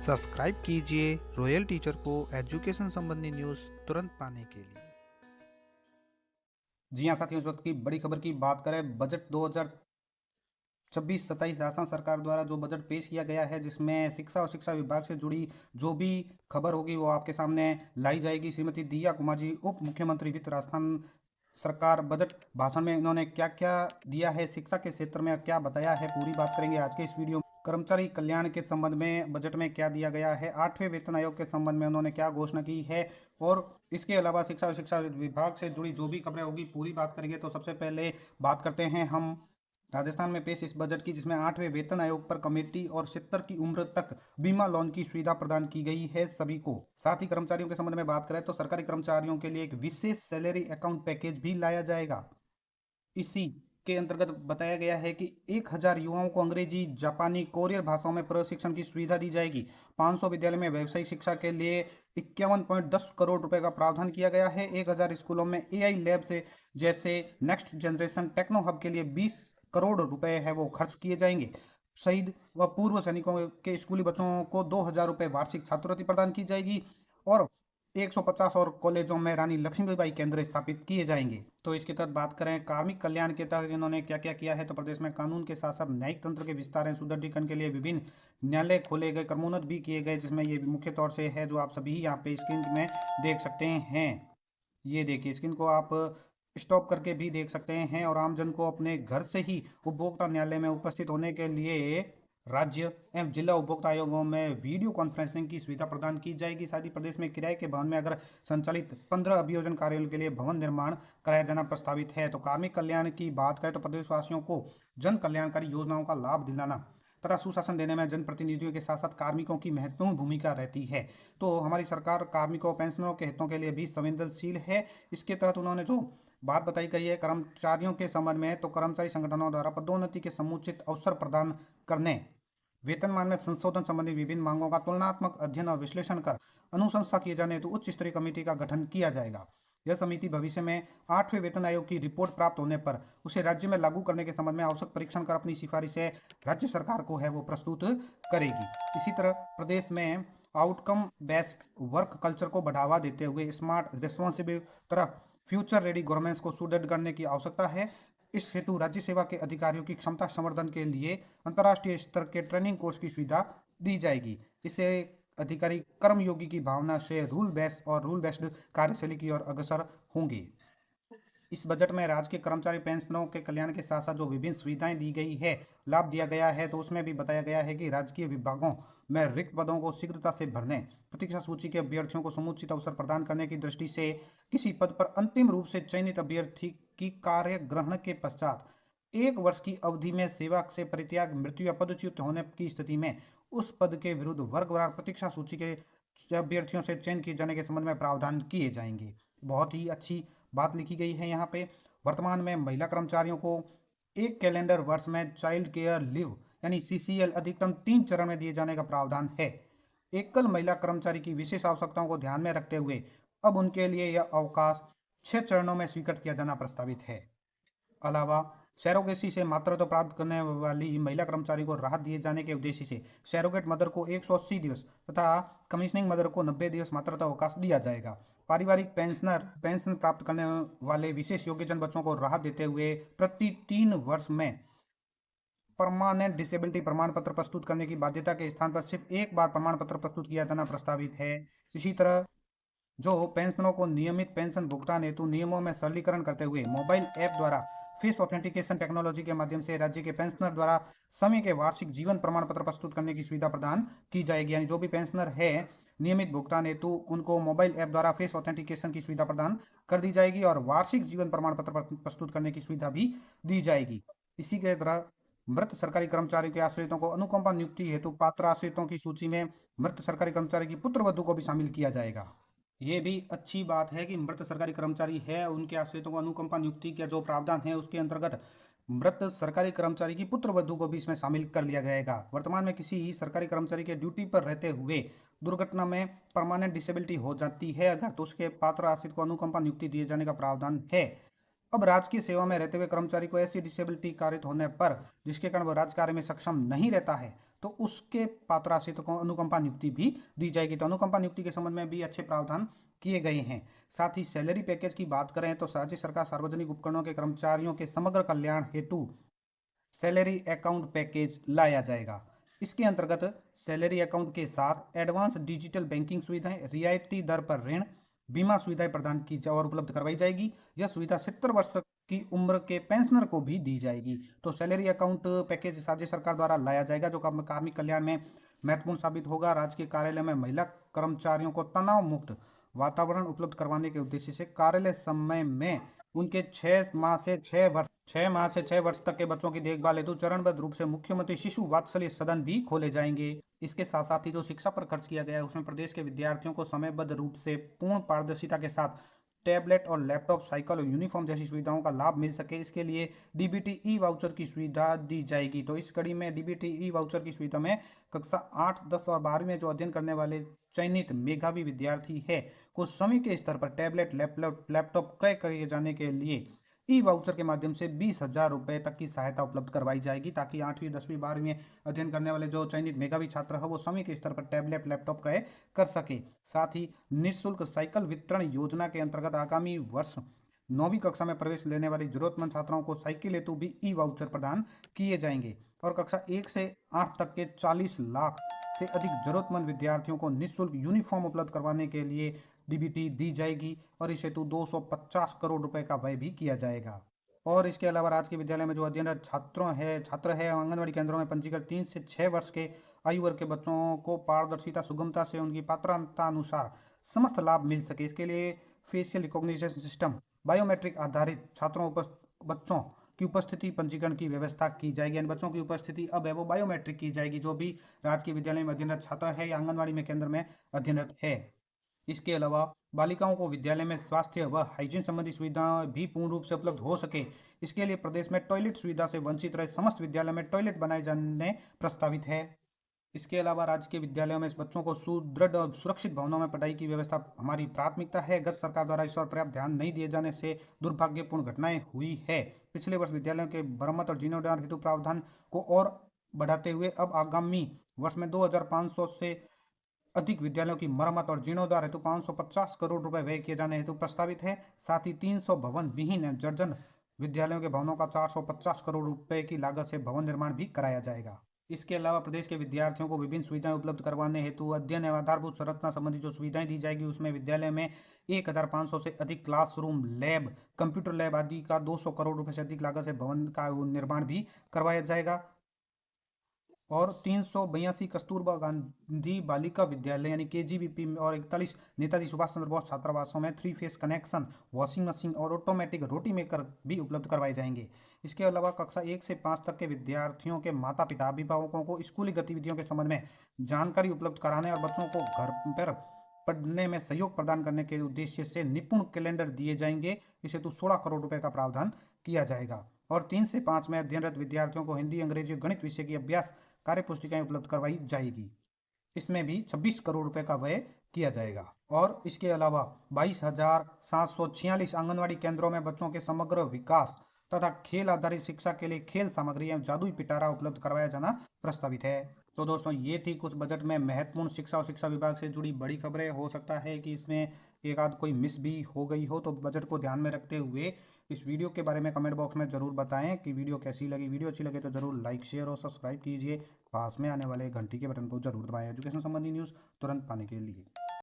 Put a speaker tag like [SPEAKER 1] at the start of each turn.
[SPEAKER 1] Subscribe कीजिए royal teacher को education संबंधी न्यूज़ तुरंत पाने के लिए।
[SPEAKER 2] जी हाँ साथियों, इस वक्त की बड़ी खबर की बात करें बजट 2026-27 राजस्थान सरकार द्वारा जो बजट पेश किया गया है, जिसमें शिक्षा और शिक्षा विभाग से जुड़ी जो भी खबर होगी वो आपके सामने लाई जाएगी। श्रीमती दिया कुमार जी, उप मुख्यमंत्री वित्त राजस्थान सरकार, बजट भाषण में इन्होंने क्या क्या दिया है, शिक्षा के क्षेत्र में क्या बताया है, पूरी बात करेंगे आज के इस वीडियो में। कर्मचारी कल्याण के संबंध में बजट में क्या दिया गया है, 8वें वेतन आयोग के संबंध में उन्होंने क्या घोषणा की है, और इसके अलावा शिक्षा और शिक्षा विभाग से जुड़ी जो भी खबरें होगी पूरी बात करेंगे। तो सबसे पहले बात करते हैं हम राजस्थान में पेश इस बजट की, जिसमें 8वें वेतन आयोग पर कमेटी और 70 की उम्र तक बीमा लोन की सुविधा प्रदान की गई है सभी को। साथ ही कर्मचारियों के संबंध में बात करें तो सरकारी कर्मचारियों के लिए एक विशेष सैलरी अकाउंट पैकेज भी लाया जाएगा। इसी के अंतर्गत बताया गया है कि 1000 युवाओं को अंग्रेजी, जापानी, कोरियर भाषाओं में प्रशिक्षण की सुविधा दी जाएगी। 500 विद्यालय में व्यावसायिक शिक्षा के लिए 51.10 करोड़ रुपए का प्रावधान किया गया है। 1000 स्कूलों में एआई लैब से जैसे नेक्स्ट जनरेशन टेक्नो हब के लिए 20 करोड़ रुपए है वो खर्च किए जाएंगे। शहीद व पूर्व सैनिकों के स्कूली बच्चों को 2000 रुपए वार्षिक छात्रवृत्ति प्रदान की जाएगी, और 150 और कॉलेजों में रानी लक्ष्मीबाई केंद्र स्थापित किए जाएंगे। तो इसके तहत बात करें कार्मिक कल्याण के तहत इन्होंने क्या क्या किया है, तो प्रदेश में कानून के साथ साथ न्यायिक तंत्र के विस्तार एवं सुदृढ़ीकरण के लिए विभिन्न न्यायालय खोले गए, क्रमोन्नत भी किए गए, जिसमें ये मुख्य तौर से है जो आप सभी यहाँ पे स्क्रीन में देख सकते हैं। ये देखिए, स्क्रीन को आप स्टॉप करके भी देख सकते हैं, और आमजन को अपने घर से ही उपभोक्ता न्यायालय में उपस्थित होने के लिए राज्य एवं जिला उपभोक्ता आयोगों में वीडियो कॉन्फ्रेंसिंग की सुविधा प्रदान की जाएगी। साथ ही प्रदेश में किराए के भवन में अगर संचालित 15 अभियोजन कार्यालयों के लिए भवन निर्माण कराया जाना प्रस्तावित है। तो कार्मिक कल्याण की बात करें तो प्रदेशवासियों को जन कल्याणकारी योजनाओं का लाभ दिलाना तथा सुशासन देने में जनप्रतिनिधियों के साथ साथ कार्मिकों की महत्वपूर्ण भूमिका रहती है। तो हमारी सरकार कार्मिकों पेंशनरों के हितों के लिए भी संवेदनशील है। इसके तहत उन्होंने जो बात बताई गई है कर्मचारियों के संबंध में, तो कर्मचारी संगठनों द्वारा पदोन्नति के समुचित अवसर प्रदान करने, वेतनमान में संशोधन संबंधी विभिन्न मांगों का तुलनात्मक अध्ययन और विश्लेषण कर अनुशंसा किए जाने हेतु उच्च स्तरीय कमेटी का गठन किया जाएगा। यह समिति भविष्य में 8वें वेतन आयोग की रिपोर्ट प्राप्त होने पर उसे राज्य में लागू करने के संबंध में आवश्यक परीक्षण कर अपनी सिफारिशें राज्य सरकार को है वो प्रस्तुत करेगी। इसी तरह प्रदेश में आउटकम बेस्ड वर्क कल्चर को बढ़ावा देते हुए स्मार्ट, रिस्पॉन्सिबिल तरफ फ्यूचर रेडी गवर्नेंस को सुदृढ़ करने की आवश्यकता है। इस हेतु राज्य सेवा के अधिकारियों की क्षमता संवर्धन के लिए अंतर्राष्ट्रीय स्तर के ट्रेनिंग कोर्स की सुविधा दी जाएगी। इससे अधिकारी कर्मयोगी की भावना से रूल बेस्ड कार्यशैली की ओर अग्रसर होंगे। इस बजट में राज्य के कर्मचारी पेंशनरों के कल्याण के साथ साथ जो विभिन्न सुविधाएं दी गई है, लाभ दिया गया है, तो उसमें भी बताया गया है कि राजकीय विभागों में रिक्त पदों को शीघ्रता से भरने, प्रतीक्षा सूची के अभ्यर्थियों को समुचित अवसर प्रदान करने की दृष्टि से किसी पद पर अंतिम रूप से चयनित अभ्यर्थी की कार्य ग्रहण के पश्चात 1 वर्ष की अवधि में सेवा से परित्याग, मृत्यु या पदच्युत होने की स्थिति में उस पद के विरुद्ध वर्गवार प्रतीक्षा सूची के अभ्यर्थियों से चयन किए जाने के संबंध में प्रावधान किए जाएंगे। बहुत ही अच्छी बात लिखी गई है यहाँ पे। वर्तमान में महिला कर्मचारियों को एक कैलेंडर वर्ष में चाइल्ड केयर लीव यानी सीसीएल अधिकतम 3 चरण में दिए जाने का प्रावधान है। एकल महिला कर्मचारी की विशेष आवश्यकताओं को ध्यान में रखते हुए अब उनके लिए यह अवकाश 6 चरणों में स्वीकृत किया जाना प्रस्तावित है। अलावा सैरोगेसी से मातृत्व प्राप्त करने वाली महिला कर्मचारी को राहत दिए जाने के उद्देश्य से सैरोगेट मदर को 180 दिवस तथा कमीशनिंग मदर को 90 दिवस मातृत्व अवकाश दिया जाएगा। पारिवारिक पेंशन प्राप्त करने वाले विशेष योग्यजन बच्चों को राहत देते हुए प्रति 3 वर्ष में परमानेंट डिसेबिलिटी प्रमाण पत्र प्रस्तुत करने की बाध्यता के स्थान पर सिर्फ एक बार प्रमाण पत्र प्रस्तुत किया जाना प्रस्तावित है। इसी तरह जो पेंशनरों को नियमित पेंशन भुगतान हेतु नियमों में सरलीकरण करते हुए मोबाइल ऐप द्वारा फेस ऑथेंटिकेशन टेक्नोलॉजी के माध्यम से राज्य के पेंशनर द्वारा समय के वार्षिक जीवन प्रमाण पत्र प्रस्तुत करने की सुविधा प्रदान की जाएगी। यानी जो भी पेंशनर है नियमित भुगतान हेतु उनको मोबाइल ऐप द्वारा फेस ऑथेंटिकेशन की सुविधा प्रदान कर दी जाएगी, और वार्षिक जीवन प्रमाण पत्र प्रस्तुत करने की सुविधा भी दी जाएगी। इसी के तरह मृत सरकारी कर्मचारियों के आश्रितों को अनुकंपा नियुक्ति हेतु पात्र आश्रितों की सूची में मृत सरकारी कर्मचारी की पुत्रवधू को भी शामिल किया जाएगा। ये भी अच्छी बात है कि मृत सरकारी कर्मचारी है उनके आश्रितों को अनुकंपा नियुक्ति का जो प्रावधान है उसके अंतर्गत मृत सरकारी कर्मचारी की पुत्रवधू को भी इसमें शामिल कर लिया जाएगा। वर्तमान में किसी सरकारी कर्मचारी के ड्यूटी पर रहते हुए दुर्घटना में परमानेंट डिसेबिलिटी हो जाती है अगर, तो उसके पात्र आश्रित को अनुकंपा नियुक्ति दिए जाने का प्रावधान है। अब राजकीय सेवा में रहते हुए कर्मचारी को ऐसी डिसेबिलिटी कारित होने पर जिसके कारण वह राजकार्य में सक्षम नहीं रहता है, तो उसके पात्र आश्रितों को अनुकंपा नियुक्ति भी दी जाएगी। तो अनुकंपा नियुक्ति के संबंध में भी अच्छे प्रावधान किए गए हैं। साथ ही सैलरी पैकेज की बात करें तो राज्य सरकार सार्वजनिक उपकरणों के कर्मचारियों के समग्र कल्याण हेतु सैलरी अकाउंट पैकेज लाया जाएगा। इसके अंतर्गत सैलरी अकाउंट के साथ एडवांस डिजिटल बैंकिंग सुविधाएं, रियायती दर पर ऋण, बीमा सुविधाएं प्रदान की और उपलब्ध करवाई जाएगी। यह सुविधा 70 वर्ष तक की उम्र के पेंशनर को भी दी जाएगी। तो सैलरी अकाउंट पैकेज राज्य सरकार द्वारा लाया जाएगा, जो कार्मिक कल्याण में महत्वपूर्ण साबित होगा। राज्य के कार्यालय में महिला कर्मचारियों को तनाव मुक्त वातावरण उपलब्ध करवाने के उद्देश्य से कार्यालय समय में उनके 6 माह से 6 वर्ष तक के बच्चों की देखभाल हेतु चरणबद्ध रूप से मुख्यमंत्री शिशु वात्सल्य सदन भी खोले जाएंगे। इसके साथ साथ ही जो शिक्षा पर खर्च किया गया है उसमें प्रदेश के विद्यार्थियों को समयबद्ध रूप से पूर्ण पारदर्शिता के साथ टैबलेट और लैपटॉप, साइकिल और यूनिफॉर्म जैसी सुविधाओं का लाभ मिल सके, इसके लिए डीबीटी ई वाउचर की सुविधा दी जाएगी। तो इस कड़ी में डीबीटी ई वाउचर की सुविधा में कक्षा 8, 10 और 12वीं में जो अध्ययन करने वाले चयनित मेधावी विद्यार्थी है को समय के स्तर पर टैबलेट, लैपटॉप क्रय किए जाने के लिए ई वाउचर के माध्यम से 20,000 रुपये तक की सहायता उपलब्ध करवाई जाएगी, ताकि 8वीं, 10वीं, 12वीं में अध्ययन करने वाले जो चयनित मेधावी छात्र है वो समय के स्तर पर टैबलेट, लैपटॉप क्रय कर सके। साथ ही निःशुल्क साइकिल वितरण योजना के अंतर्गत आगामी वर्ष 9वीं कक्षा में प्रवेश लेने वाली जरूरतमंद छात्राओं को साइकिल हेतु भी ई वाउचर प्रदान किए जाएंगे। और कक्षा 1 से 8 तक के 40 लाख से अधिक जरूरतमंद विद्यार्थियों को निःशुल्क यूनिफॉर्म उपलब्ध करवाने के लिए डीबीटी दी जाएगी और इस हेतु 250 करोड़ रुपए का व्यय भी किया जाएगा। और इसके अलावा राज्य के विद्यालय में जो अध्ययनरत छात्र है आंगनबाड़ी केंद्रों में पंजीकृत 3 से 6 वर्ष के आयु वर्ग के बच्चों को पारदर्शिता, सुगमता से उनकी पात्रता अनुसार समस्त लाभ मिल सके, इसके लिए फेशियल रिकॉग्निशन सिस्टम, बायोमेट्रिक आधारित बच्चों की उपस्थिति पंजीकरण की व्यवस्था की जाएगी। यानी बच्चों की उपस्थिति अब है वो बायोमेट्रिक की जाएगी, जो भी राजकीय विद्यालय में अध्ययनरत छात्र है या आंगनबाड़ी में केंद्र में अध्ययनरत है। इसके अलावा बालिकाओं को विद्यालय में स्वास्थ्य व हाइजीन संबंधी सुविधाएं भी पूर्ण रूप से उपलब्ध हो सके, इसके लिए प्रदेश में टॉयलेट सुविधा से वंचित रहे समस्त विद्यालय में टॉयलेट बनाए जाने प्रस्तावित है। इसके अलावा राज्य के विद्यालयों में बच्चों को सुदृढ़ और सुरक्षित भवनों में पढ़ाई की व्यवस्था हमारी प्राथमिकता है। गत सरकार द्वारा इस पर पर्याप्त ध्यान नहीं दिए जाने से दुर्भाग्यपूर्ण घटनाएं हुई है। पिछले वर्ष विद्यालयों के मरम्मत और जीर्णोद्धार हेतु प्रावधान को और बढ़ाते हुए अब आगामी वर्ष में 2,500 से अधिक विद्यालयों की मरम्मत और जीर्णोद्धार हेतु 550 करोड़ रुपए व्यय किए जाने हेतु प्रस्तावित है। साथ ही 300 भवन विहीन जर्जन विद्यालयों के भवनों का 450 करोड़ रुपए की लागत से भवन निर्माण भी कराया जाएगा। इसके अलावा प्रदेश के विद्यार्थियों को विभिन्न सुविधाएं उपलब्ध करवाने हेतु अध्ययन एवं आधारभूत संरचना संबंधी जो सुविधाएं दी जाएगी, उसमें विद्यालय में 1,500 से अधिक क्लासरूम, लैब, कंप्यूटर लैब आदि का 200 करोड़ रुपए से अधिक लागत से भवन का निर्माण भी करवाया जाएगा। और 382 कस्तूरबा गांधी बालिका विद्यालय यानी केजीबीपी में और 41 नेताजी सुभाष चंद्र बोस छात्रावासों में 3 फेस कनेक्शन, वॉशिंग मशीन और ऑटोमेटिक रोटी मेकर भी उपलब्ध करवाए जाएंगे। इसके अलावा कक्षा 1 से 5 तक के विद्यार्थियों के माता पिता, अभिभावकों को स्कूली गतिविधियों के संबंध में जानकारी उपलब्ध कराने और बच्चों को घर पर पढ़ने में सहयोग प्रदान करने के उद्देश्य से निपुण कैलेंडर दिए जाएंगे। इस हेतु 16 करोड़ रुपए का प्रावधान किया जाएगा। और 3 से 5 में अध्ययनरत विद्यार्थियों को हिंदी, अंग्रेजी और गणित विषय की अभ्यास कार्य पुस्तिकाएं उपलब्ध करवाई जाएगी। इसमें भी 26 करोड़ रुपए का व्यय किया जाएगा। और इसके अलावा 22,746 आंगनवाड़ी केंद्रों में बच्चों के समग्र विकास तथा खेल आधारित शिक्षा के लिए खेल सामग्री एवं जादुई पिटारा उपलब्ध करवाया जाना प्रस्तावित है। तो दोस्तों, ये थी कुछ बजट में महत्वपूर्ण शिक्षा और शिक्षा विभाग से जुड़ी बड़ी खबरें। हो सकता है कि इसमें एक आध कोई मिस भी हो गई हो, तो बजट को ध्यान में रखते हुए इस वीडियो के बारे में कमेंट बॉक्स में ज़रूर बताएं कि वीडियो कैसी लगी। वीडियो अच्छी लगे तो ज़रूर लाइक, शेयर और सब्सक्राइब कीजिए। पास में आने वाले घंटी के बटन को जरूर दबाएं एजुकेशन संबंधी न्यूज़ तुरंत पाने के लिए।